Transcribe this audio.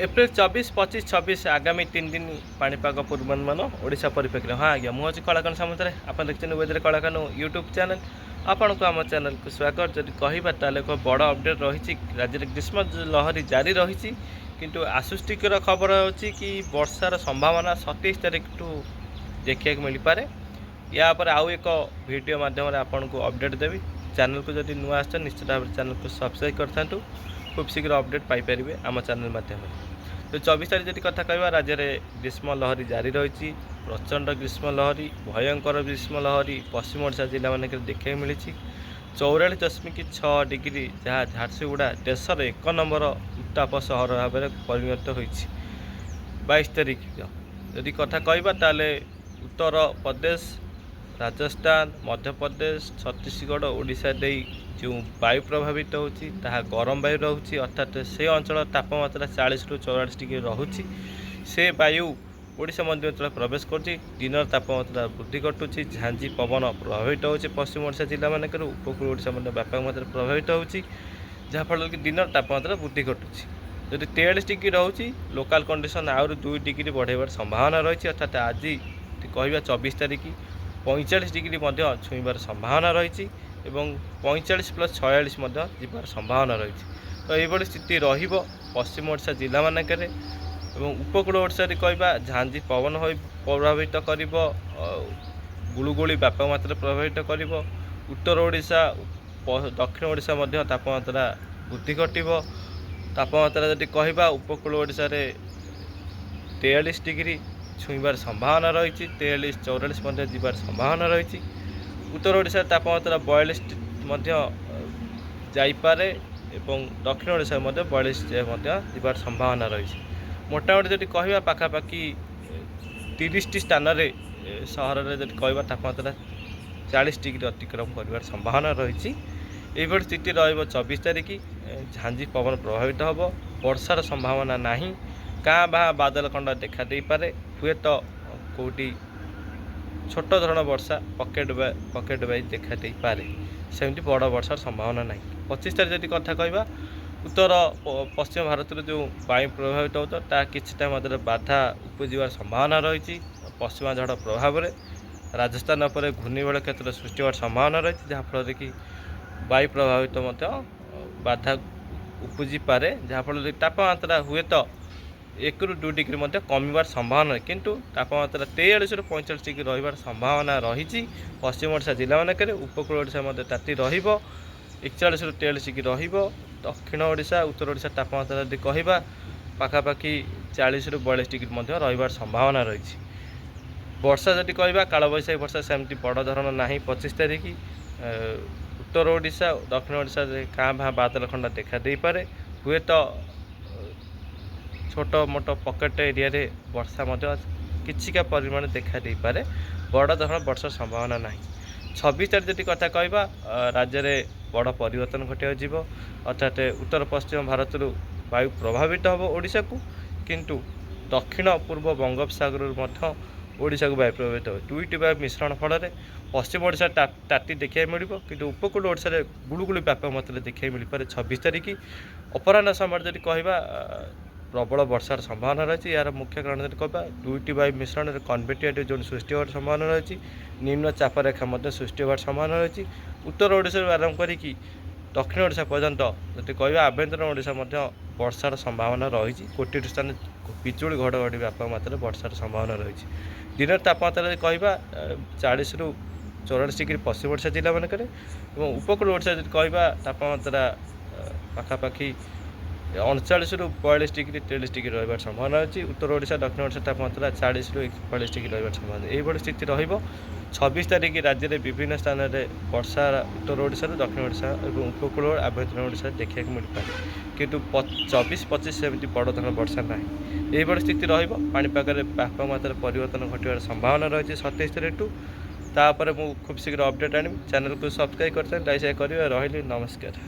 April 24, 25, 26 आगामी 3 दिन पाणीपाग पूर्वानुमान ओडिशा परिप्रेक्षी। हाँ आज्ञा मुझे कलाकान सामुद्रे आप देखते वेदर कलाकान यूट्यूब चैनल आपण को आम चैनल को स्वागत। जब कहता एक बड़ अपडेट रही राज्य में ग्रीष्म लहरी जारी रही किंतु आश्वस्तिकर खबर होची कि वर्षार संभावना 27 तारीख ठू देखा मिल पारे। या पर आउ एक वीडियो माध्यम आपन को अपडेट देवी। चैनल को जब नुआ आस निश्चित भाव चैनल को सब्सक्राइब कर खूब शीघ्र अपडेट पाइपर आम चैनल माध्यम। तो 24 तारीख जब कथा कह राज्य में ग्रीष्म लहरी जारी रही प्रचंड ग्रीष्म लहरी भयंकर ग्रीष्म लहरी पश्चिम ओडिशा जिला मानक देखा मिली 44.6 डिग्री जहाँ झारसुगुड़ा देशर 1 नंबर उत्ताप सहर भाव में परिणत हो 22 तारीख जदि कथा कहता उत्तर प्रदेश राजस्थान मध्य प्रदेश छत्तीसगढ़ ओडिशा दे जो वायु प्रभावित होची गरम वायु रोचे अर्थात से अंचल तापमात्रा 40 ରୁ 44 डिग्री रोचे से वायु ओडिशा मध्य अंचल प्रवेश कर दिन तापमात्रा वृद्धि घटुची झांझी पवन प्रभावित होची पश्चिम ओडिशा जिला मानक उपकूल ओडिशा व्यापक मात्रा प्रभावित होची जहाँफल कि दिन तापमात्रा वृद्धि घटुची जदि 43 डिग्री रोचे लोकाल कंडीशन आउर 2 डिग्री बढ़ेबार संभावना रही अर्थात आज कह 24 तारीख 45 डिग्री छुईबार संभावना रही एवं 45 + 46 जीवार संभावना रही। तो ये स्थिति पश्चिम ओडिशा जिला मानक उपकूल ओडिशा कहवा झांझी पवन हो प्रभावित कर गुलुगुली व्यापक मात्रा प्रभावित कर उत्तर ओडिशा दक्षिण ओडिशा तापमात्रा वृद्धि घटव तापमात्रा जब कहवा उपकूल ओडिशा 43 डिग्री छुईबार संभावना रही 43 44 जीवार संभावना रही उत्तर ओडिशा तापमात्रा 42 जाइपारे एवं दक्षिण ओडिशा 42 जीवार संभावना रही मोटामोटी जब कहवा पाखापाखि 30 स्थान सहर में जब कहवा तापमात्रा 40 डिग्री अतिक्रम कर संभावना रही। ये स्थिति र24 तारीख झांझी पवन प्रभावित हम वर्षार संभावना नहीं क्या बा बादल खंडा देखा दे पारे हुए तो कौटी छोट धरण वर्षा पकेट वाइज देखा दे पारे सेमती बड़ वर्षार संभावना नहीं। 25 तारीख जब कथा कहवा उत्तर पश्चिम भारत जो वायु प्रभावित होता किसी बाधा उपजार संभावना रही पश्चिमा झड़ प्रभाव में राजस्थान पर घूर्णिबल क्षेत्र सृष्टि होवार संभावना रही जहाँफल कि वायु प्रभावित बाधा उपजी पारे जहाँफल तापमात्रा हुए तो 1 ରୁ 2 डिग्री कमिबार संभावना किंतु तापमात्रा 43 ରୁ 45 डिग्री रही संभावना रही पश्चिम ओडिशा जिला मानक उपकूल ओडिशा ताती 41 ରୁ 43 डिग्री दक्षिण ओडिशा उत्तर ओडिशा तापमात्रा यदि कहवा पाखापाखि 40 ରୁ 42 डिग्री रही संभावना रही। वर्षा जदि कहवा कालबैशाखी वर्षा सेमती बड़ धरण ना 25 तारीख उत्तर ओडिशा दक्षिण ओडिशा क्या भा बादल खंडा देखा दे पारे हुए तो छोट मोट पकेट एरिया रे वर्षा किछिका परिमाण देखा दे पारे बड़ धरण वर्षा संभावना ना। 26 तारीख जब कथा कहवा राज्य में बड़ परिवर्तन घटिव अर्थात उत्तर पश्चिम भारत वायु प्रभावित हम ओडिशा को किंतु दक्षिण पूर्व बंगोपसागर ओडिशा को वायु प्रभावित हो दुईट वायु मिश्रण फल पश्चिम ओडिशा ताती देखा मिल कि उपकूल ओडिशा गुलुगुली व्यापक मात्रा देखा मिल पारे। 26 तारीख अपराह समय जब कहवा प्रबल वर्षार संभावना रही यार मुख्य कारण जब कहवा दुईट वायु मिश्रण कन्वेक्टिव जोन सृष्टि होवार संभावना रही निम्न चाप रेखा सृष्टि होवार संभावना रही उत्तर ओडिशा आरंभ करी दक्षिण ओडिशा पर्यंत जब कहवा आभ्यंतरण ओडिशा वर्षार संभावना रही कोटी स्थान बिजुली घड़घड़ी व्यापक मात्रा वर्षार संभावना रही दिन तापमात्रा कहवा 40 ରୁ 44 डिग्री पश्चिम ओडिशा जिला मानक उपकूल ओडिशा जब कहवा तापमात्रा पाखापाखि 39 ରୁ 42 डिग्री 43 डिग्री रही संभावना अच्छी उत्तर ओडिशा दक्षिण ओडिशा तापमात्रा 40 ରୁ 41 डिग्री रही संभावना यही स्थिति र26 तारीख राज्य में विभिन्न स्थान में वर्षा उत्तर ओडिशा दक्षिण ओडिशा और उपकूल आभ्यंतरण ओडिशा देखा मिल पाए किंतु 24-25 सेमती बड़ धरण वर्षा ना यही स्थिति पाणीपाग व्यापक मात्रा परिवर्तन घटार संभावना रही 27 तारीख ठू तापर खूब शीघ्र अपडेट आनी चैनल को सब्सक्राइब करते लाइक शेयर करें रही नमस्कार।